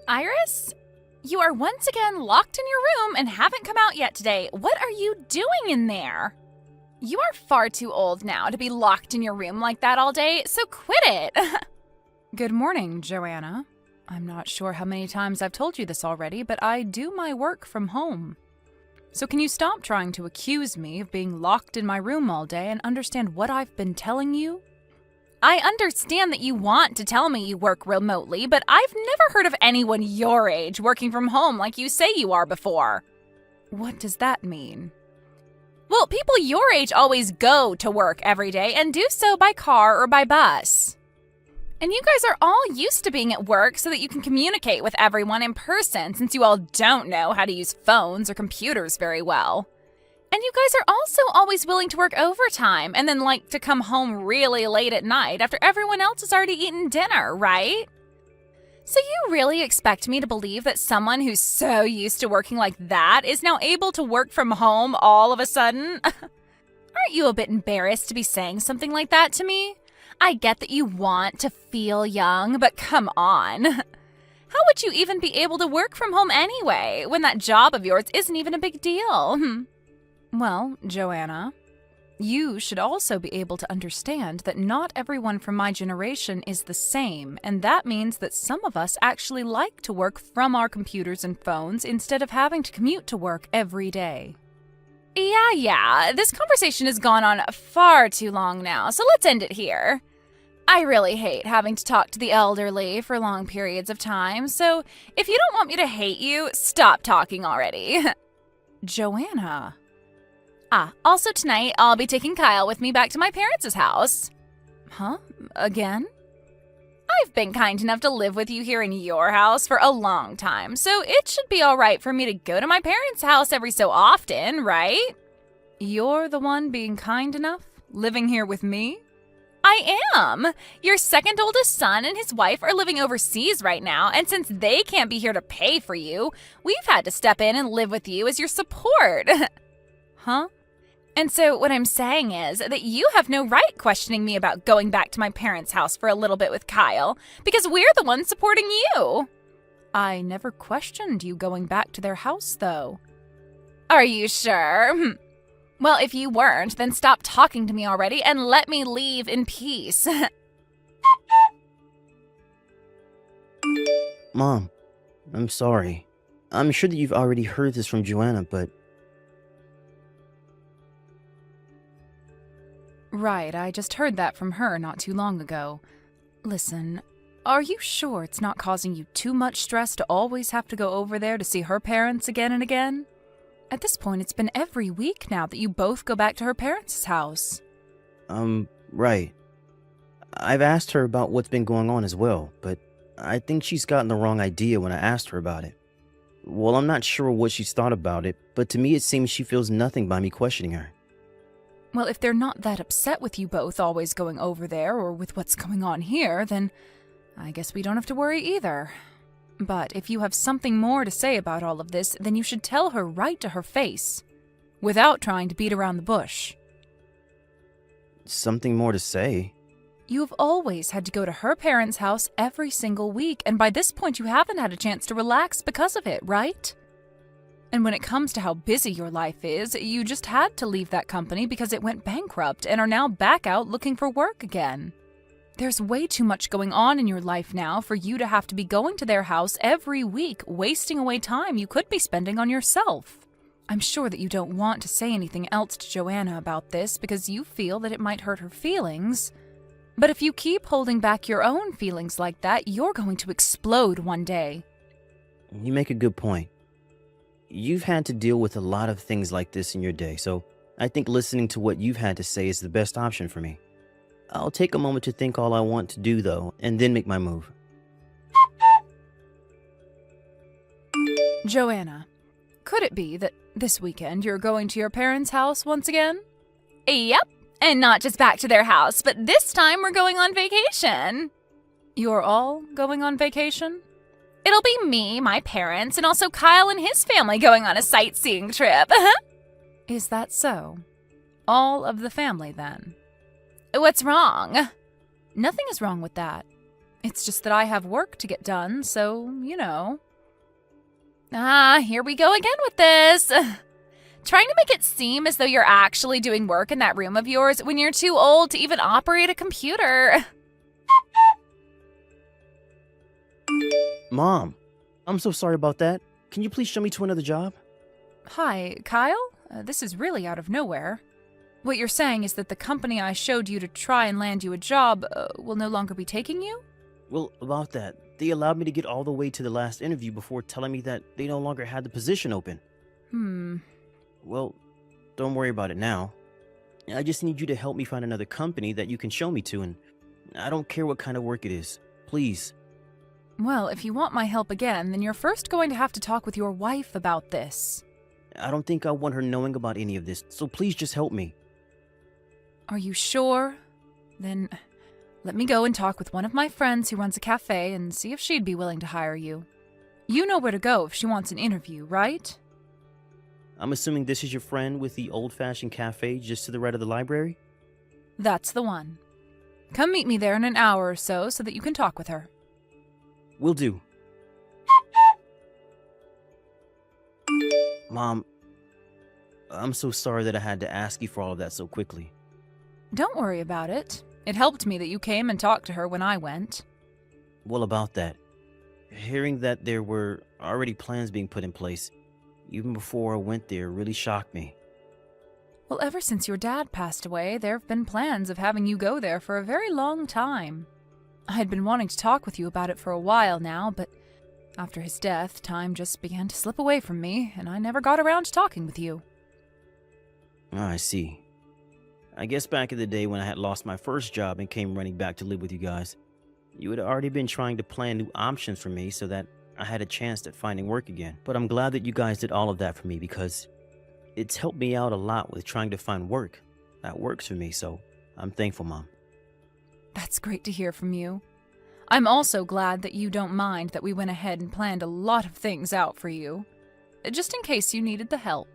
Iris, you are once again locked in your room and haven't come out yet today. What are you doing in there? You are far too old now to be locked in your room like that all day, so quit it. Good morning, Joanna. I'm not sure how many times I've told you this already, but I do my work from home. So can you stop trying to accuse me of being locked in my room all day and understand what I've been telling you? I understand that you want to tell me you work remotely, but I've never heard of anyone your age working from home like you say you are before. What does that mean? Well, people your age always go to work every day and do so by car or by bus. And you guys are all used to being at work so that you can communicate with everyone in person since you all don't know how to use phones or computers very well. And you guys are also always willing to work overtime and then like to come home really late at night after everyone else has already eaten dinner, right? So you really expect me to believe that someone who's so used to working like that is now able to work from home all of a sudden? Aren't you a bit embarrassed to be saying something like that to me? I get that you want to feel young, but come on. How would you even be able to work from home anyway, when that job of yours isn't even a big deal? Well, Joanna, you should also be able to understand that not everyone from my generation is the same, and that means that some of us actually like to work from our computers and phones instead of having to commute to work every day. Yeah, this conversation has gone on far too long now, so let's end it here. I really hate having to talk to the elderly for long periods of time, so if you don't want me to hate you, stop talking already. Joanna. Also tonight, I'll be taking Kyle with me back to my parents' house. Huh? Again? I've been kind enough to live with you here in your house for a long time, so it should be all right for me to go to my parents' house every so often, right? You're the one being kind enough? Living here with me? I am. Your second oldest son and his wife are living overseas right now, and since they can't be here to pay for you, we've had to step in and live with you as your support. Huh? And so what I'm saying is that you have no right questioning me about going back to my parents' house for a little bit with Kyle, because we're the ones supporting you. I never questioned you going back to their house, though. Are you sure? Well, if you weren't, then stop talking to me already and let me leave in peace. Mom, I'm sorry. I'm sure that you've already heard this from Joanna, but... Right, I just heard that from her not too long ago. Listen, are you sure it's not causing you too much stress to always have to go over there to see her parents again and again? At this point, it's been every week now that you both go back to her parents' house. Right. I've asked her about what's been going on as well, but I think she's gotten the wrong idea when I asked her about it. Well, I'm not sure what she's thought about it, but to me it seems she feels nothing by me questioning her. Well, if they're not that upset with you both always going over there or with what's going on here, then I guess we don't have to worry either. But if you have something more to say about all of this, then you should tell her right to her face, without trying to beat around the bush. Something more to say? You have always had to go to her parents' house every single week, and by this point you haven't had a chance to relax because of it, right? And when it comes to how busy your life is, you just had to leave that company because it went bankrupt and are now back out looking for work again. There's way too much going on in your life now for you to have to be going to their house every week, wasting away time you could be spending on yourself. I'm sure that you don't want to say anything else to Joanna about this because you feel that it might hurt her feelings. But if you keep holding back your own feelings like that, you're going to explode one day. You make a good point. You've had to deal with a lot of things like this in your day, so I think listening to what you've had to say is the best option for me. I'll take a moment to think all I want to do, though, and then make my move. Joanna, could it be that this weekend you're going to your parents' house once again? Yep, and not just back to their house, but this time we're going on vacation. You're all going on vacation? It'll be me, my parents, and also Kyle and his family going on a sightseeing trip. Is that so? All of the family, then? What's wrong? Nothing is wrong with that. It's just that I have work to get done, so, you know. Here we go again with this. Trying to make it seem as though you're actually doing work in that room of yours when you're too old to even operate a computer. Mom, I'm so sorry about that. Can you please show me to another job? Hi, Kyle? This is really out of nowhere. What you're saying is that the company I showed you to try and land you a job will no longer be taking you? Well, about that, they allowed me to get all the way to the last interview before telling me that they no longer had the position open. Well, don't worry about it now. I just need you to help me find another company that you can show me to, and I don't care what kind of work it is. Please. Well, if you want my help again, then you're first going to have to talk with your wife about this. I don't think I want her knowing about any of this, so please just help me. Are you sure? Then let me go and talk with one of my friends who runs a cafe and see if she'd be willing to hire you. You know where to go if she wants an interview, right? I'm assuming this is your friend with the old-fashioned cafe just to the right of the library? That's the one. Come meet me there in an hour or so that you can talk with her. Will do. Mom, I'm so sorry that I had to ask you for all of that so quickly. Don't worry about it. It helped me that you came and talked to her when I went. Well, about that. Hearing that there were already plans being put in place, even before I went there, really shocked me. Well, ever since your dad passed away, there have been plans of having you go there for a very long time. I had been wanting to talk with you about it for a while now, but after his death, time just began to slip away from me, and I never got around to talking with you. I see. I guess back in the day when I had lost my first job and came running back to live with you guys, you had already been trying to plan new options for me so that I had a chance at finding work again. But I'm glad that you guys did all of that for me because it's helped me out a lot with trying to find work that works for me, so I'm thankful, Mom. That's great to hear from you. I'm also glad that you don't mind that we went ahead and planned a lot of things out for you, just in case you needed the help.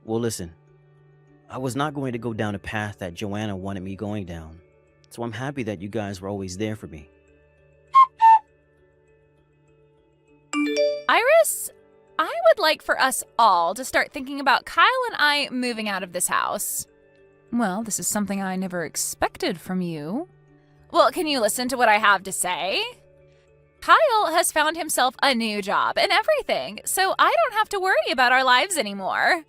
Well, listen, I was not going to go down a path that Joanna wanted me going down, so I'm happy that you guys were always there for me. Iris, I would like for us all to start thinking about Kyle and I moving out of this house. Well, this is something I never expected from you. Well, can you listen to what I have to say? Kyle has found himself a new job and everything, so I don't have to worry about our lives anymore.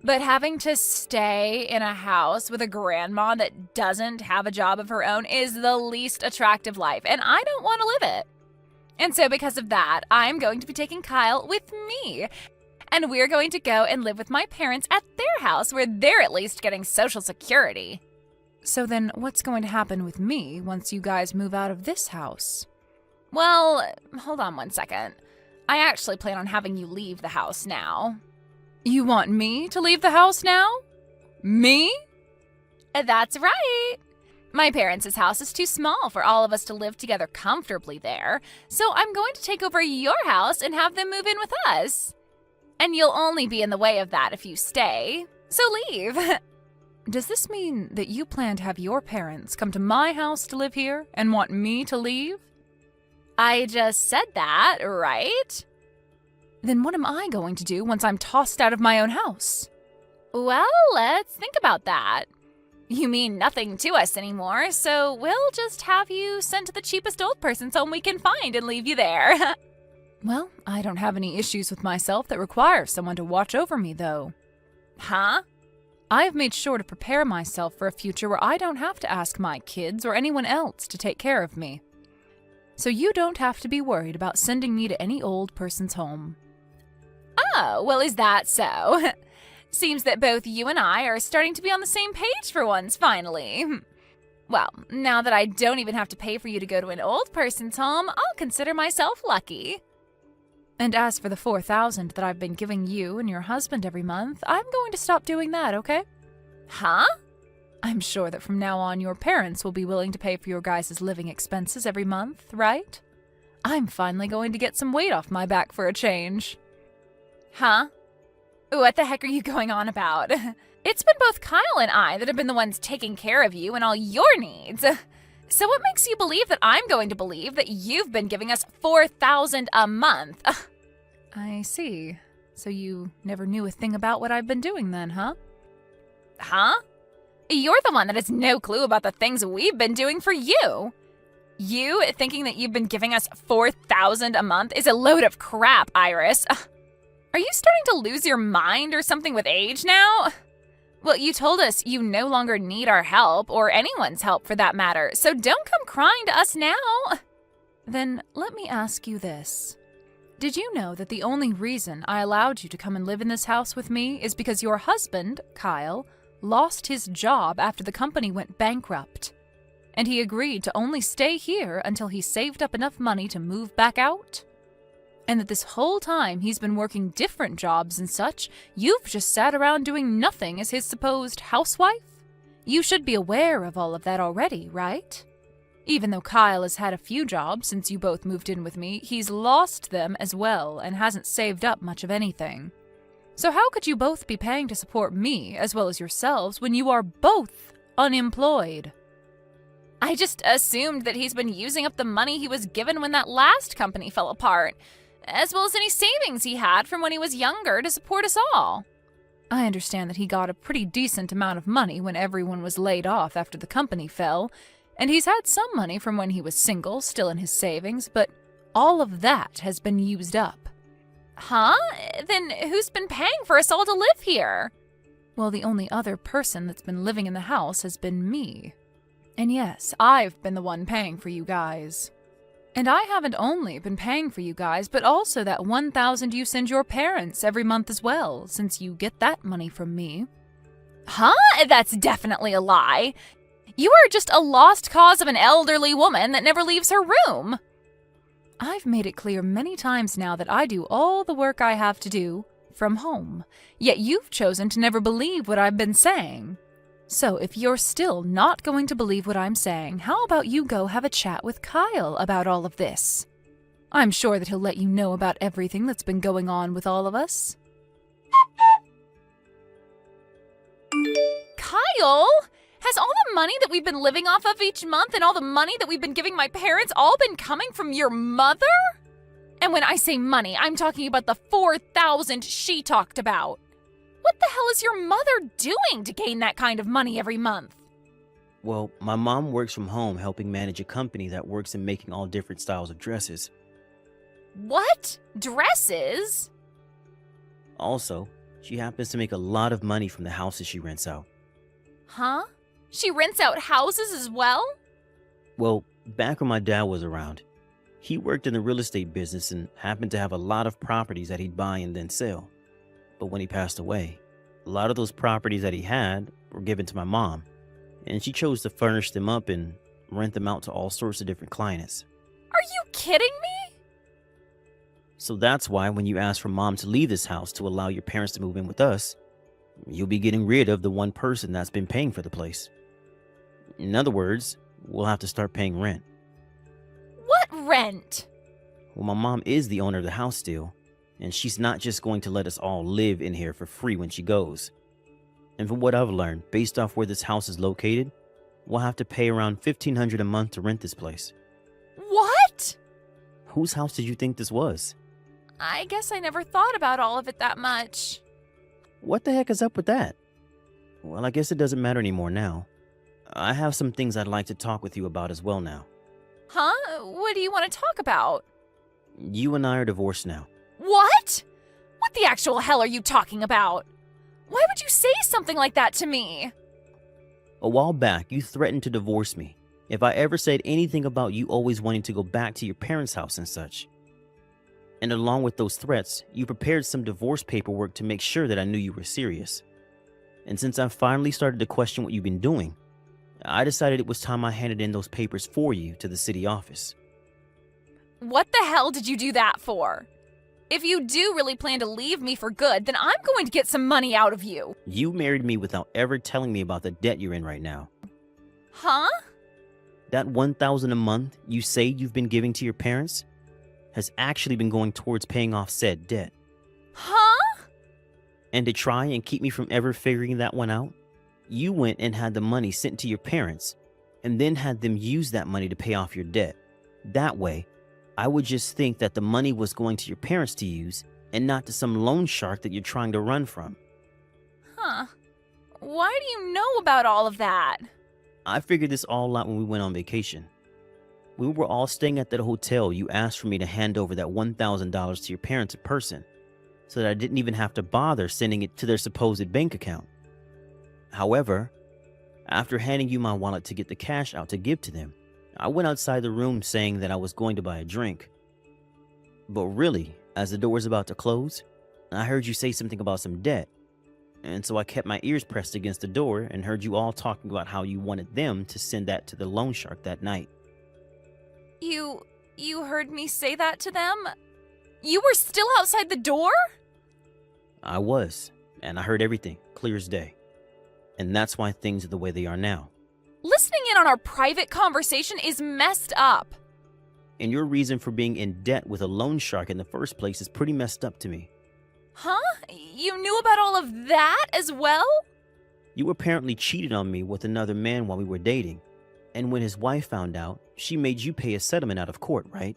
But having to stay in a house with a grandma that doesn't have a job of her own is the least attractive life, and I don't want to live it. And so because of that, I'm going to be taking Kyle with me. And we're going to go and live with my parents at their house where they're at least getting Social Security. So then what's going to happen with me once you guys move out of this house? Well, hold on one second. I actually plan on having you leave the house now. You want me to leave the house now? Me? That's right. My parents' house is too small for all of us to live together comfortably there, so I'm going to take over your house and have them move in with us. And you'll only be in the way of that if you stay, so leave. Does this mean that you plan to have your parents come to my house to live here and want me to leave? I just said that, right? Then what am I going to do once I'm tossed out of my own house? Well, let's think about that. You mean nothing to us anymore, so we'll just have you sent to the cheapest old person's home we can find and leave you there. Well, I don't have any issues with myself that require someone to watch over me, though. Huh? I have made sure to prepare myself for a future where I don't have to ask my kids or anyone else to take care of me. So you don't have to be worried about sending me to any old person's home. Oh, well, is that so? Seems that both you and I are starting to be on the same page for once, finally. Well, now that I don't even have to pay for you to go to an old person's home, I'll consider myself lucky. And as for the $4,000 that I've been giving you and your husband every month, I'm going to stop doing that, okay? Huh? I'm sure that from now on your parents will be willing to pay for your guys' living expenses every month, right? I'm finally going to get some weight off my back for a change. Huh? What the heck are you going on about? It's been both Kyle and I that have been the ones taking care of you and all your needs. So what makes you believe that I'm going to believe that you've been giving us $4,000 a month? I see. So you never knew a thing about what I've been doing then, huh? Huh? You're the one that has no clue about the things we've been doing for you. You thinking that you've been giving us $4,000 a month is a load of crap, Iris. Are you starting to lose your mind or something with age now? Well, you told us you no longer need our help, or anyone's help for that matter, so don't come crying to us now. Then let me ask you this. Did you know that the only reason I allowed you to come and live in this house with me is because your husband, Kyle, lost his job after the company went bankrupt? And he agreed to only stay here until he saved up enough money to move back out? And that this whole time he's been working different jobs and such, you've just sat around doing nothing as his supposed housewife? You should be aware of all of that already, right? Even though Kyle has had a few jobs since you both moved in with me, he's lost them as well and hasn't saved up much of anything. So how could you both be paying to support me as well as yourselves when you are both unemployed? I just assumed that he's been using up the money he was given when that last company fell apart, as well as any savings he had from when he was younger to support us all. I understand that he got a pretty decent amount of money when everyone was laid off after the company fell, and he's had some money from when he was single, still in his savings, but all of that has been used up. Huh? Then who's been paying for us all to live here? Well, the only other person that's been living in the house has been me. And yes, I've been the one paying for you guys. And I haven't only been paying for you guys, but also that $1,000 you send your parents every month as well, since you get that money from me. Huh? That's definitely a lie. You are just a lost cause of an elderly woman that never leaves her room. I've made it clear many times now that I do all the work I have to do from home, yet you've chosen to never believe what I've been saying. So if you're still not going to believe what I'm saying, how about you go have a chat with Kyle about all of this? I'm sure that he'll let you know about everything that's been going on with all of us. Kyle? Has all the money that we've been living off of each month and all the money that we've been giving my parents all been coming from your mother? And when I say money, I'm talking about the $4,000 she talked about. What the hell is your mother doing to gain that kind of money every month? Well, my mom works from home helping manage a company that works in making all different styles of dresses. What? Dresses? Also, she happens to make a lot of money from the houses she rents out. Huh? She rents out houses as well? Well, back when my dad was around, he worked in the real estate business and happened to have a lot of properties that he'd buy and then sell. But when he passed away, a lot of those properties that he had were given to my mom, and she chose to furnish them up and rent them out to all sorts of different clients. Are you kidding me? So that's why when you ask for mom to leave this house to allow your parents to move in with us, you'll be getting rid of the one person that's been paying for the place. In other words, we'll have to start paying rent. What rent? Well, my mom is the owner of the house still, and she's not just going to let us all live in here for free when she goes. And from what I've learned, based off where this house is located, we'll have to pay around $1,500 a month to rent this place. What? Whose house did you think this was? I guess I never thought about all of it that much. What the heck is up with that? Well, I guess it doesn't matter anymore now. I have some things I'd like to talk with you about as well now. Huh? What do you want to talk about? You and I are divorced now. What? What the actual hell are you talking about? Why would you say something like that to me? A while back, you threatened to divorce me if I ever said anything about you always wanting to go back to your parents' house and such. And along with those threats, you prepared some divorce paperwork to make sure that I knew you were serious. And since I finally started to question what you've been doing, I decided it was time I handed in those papers for you to the city office. What the hell did you do that for? If you do really plan to leave me for good, then I'm going to get some money out of you. You married me without ever telling me about the debt you're in right now. Huh? That $1,000 a month you say you've been giving to your parents has actually been going towards paying off said debt. Huh? And to try and keep me from ever figuring that one out, you went and had the money sent to your parents and then had them use that money to pay off your debt. That way, I would just think that the money was going to your parents to use and not to some loan shark that you're trying to run from. Huh. Why do you know about all of that? I figured this all out when we went on vacation. We were all staying at that hotel. You asked for me to hand over that $1,000 to your parents in person, so that I didn't even have to bother sending it to their supposed bank account. However, after handing you my wallet to get the cash out to give to them, I went outside the room saying that I was going to buy a drink. But really, as the door was about to close, I heard you say something about some debt. And so I kept my ears pressed against the door and heard you all talking about how you wanted them to send that to the loan shark that night. You heard me say that to them? You were still outside the door? I was, and I heard everything, clear as day. And that's why things are the way they are now. Listening in on our private conversation is messed up. And your reason for being in debt with a loan shark in the first place is pretty messed up to me. Huh? You knew about all of that as well? You apparently cheated on me with another man while we were dating. And when his wife found out, she made you pay a settlement out of court, right?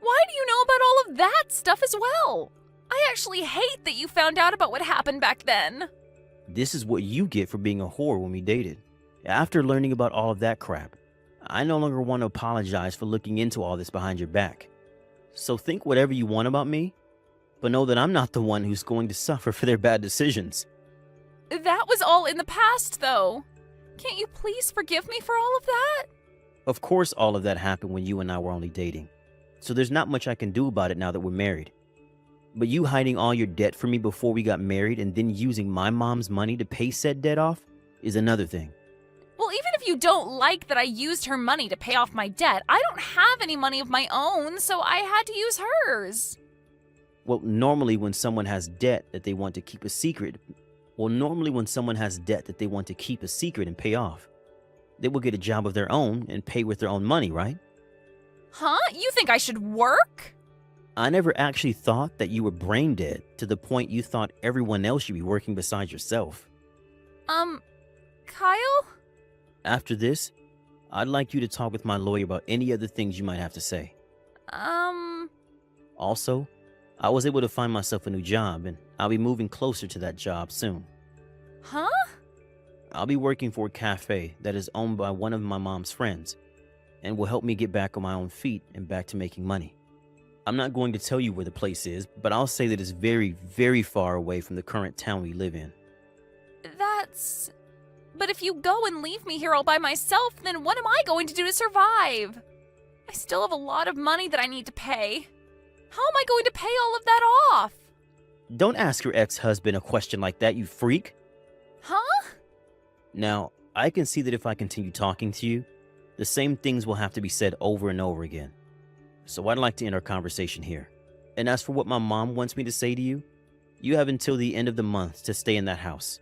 Why do you know about all of that stuff as well? I actually hate that you found out about what happened back then. This is what you get for being a whore when we dated. After learning about all of that crap, I no longer want to apologize for looking into all this behind your back. So think whatever you want about me, but know that I'm not the one who's going to suffer for their bad decisions. That was all in the past, though. Can't you please forgive me for all of that? Of course all of that happened when you and I were only dating, so there's not much I can do about it now that we're married. But you hiding all your debt from me before we got married and then using my mom's money to pay said debt off is another thing. Well, even if you don't like that I used her money to pay off my debt, I don't have any money of my own, so I had to use hers. Well, normally when someone has debt that they want to keep a secret, and pay off, they will get a job of their own and pay with their own money, right? Huh? You think I should work? I never actually thought that you were brain dead to the point you thought everyone else should be working besides yourself. Kyle? After this, I'd like you to talk with my lawyer about any other things you might have to say. Also, I was able to find myself a new job, and I'll be moving closer to that job soon. Huh? I'll be working for a cafe that is owned by one of my mom's friends, and will help me get back on my own feet and back to making money. I'm not going to tell you where the place is, but I'll say that it's very, very far away from the current town we live in. But if you go and leave me here all by myself, then what am I going to do to survive? I still have a lot of money that I need to pay. How am I going to pay all of that off? Don't ask your ex-husband a question like that, you freak. Huh? Now, I can see that if I continue talking to you, the same things will have to be said over and over again. So I'd like to end our conversation here. And as for what my mom wants me to say to you, you have until the end of the month to stay in that house.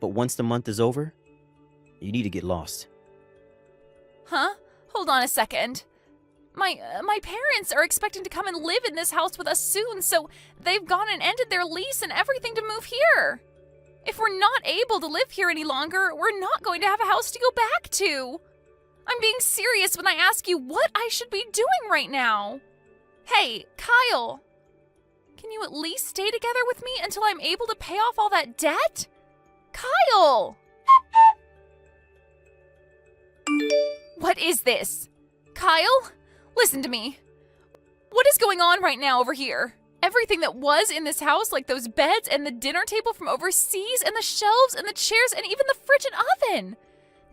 But once the month is over, you need to get lost. Huh? Hold on a second. My parents are expecting to come and live in this house with us soon, so they've gone and ended their lease and everything to move here. If we're not able to live here any longer, we're not going to have a house to go back to. I'm being serious when I ask you what I should be doing right now. Hey, Kyle, can you at least stay together with me until I'm able to pay off all that debt? Kyle! What is this? Kyle? Listen to me. What is going on right now over here? Everything that was in this house, like those beds and the dinner table from overseas and the shelves and the chairs and even the fridge and oven.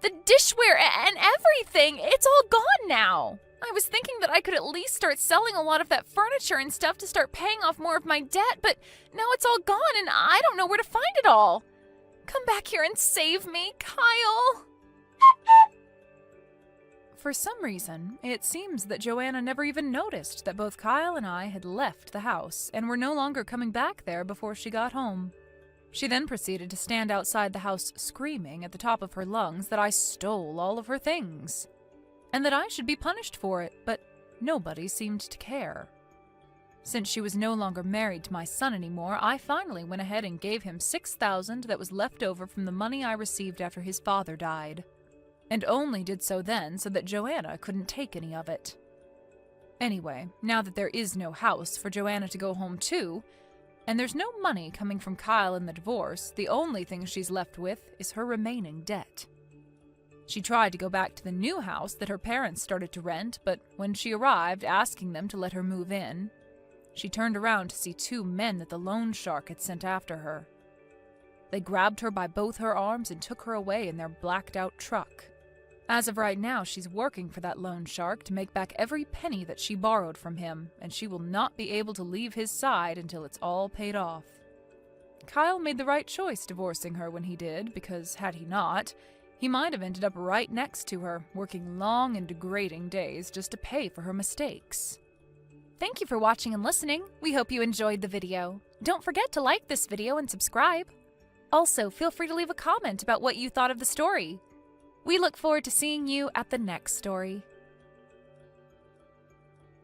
The dishware and everything, it's all gone now. I was thinking that I could at least start selling a lot of that furniture and stuff to start paying off more of my debt, but now it's all gone and I don't know where to find it all. Come back here and save me, Kyle. For some reason, it seems that Joanna never even noticed that both Kyle and I had left the house and were no longer coming back there before she got home. She then proceeded to stand outside the house screaming at the top of her lungs that I stole all of her things, and that I should be punished for it, but nobody seemed to care. Since she was no longer married to my son anymore, I finally went ahead and gave him $6,000 that was left over from the money I received after his father died. and only did so then so that Joanna couldn't take any of it. Anyway, now that there is no house for Joanna to go home to, and there's no money coming from Kyle in the divorce, the only thing she's left with is her remaining debt. She tried to go back to the new house that her parents started to rent, but when she arrived asking them to let her move in, she turned around to see 2 men that the loan shark had sent after her. They grabbed her by both her arms and took her away in their blacked-out truck. As of right now, she's working for that loan shark to make back every penny that she borrowed from him, and she will not be able to leave his side until it's all paid off. Kyle made the right choice divorcing her when he did, because had he not, he might have ended up right next to her, working long and degrading days just to pay for her mistakes. Thank you for watching and listening. We hope you enjoyed the video. Don't forget to like this video and subscribe. Also, feel free to leave a comment about what you thought of the story. We look forward to seeing you at the next story.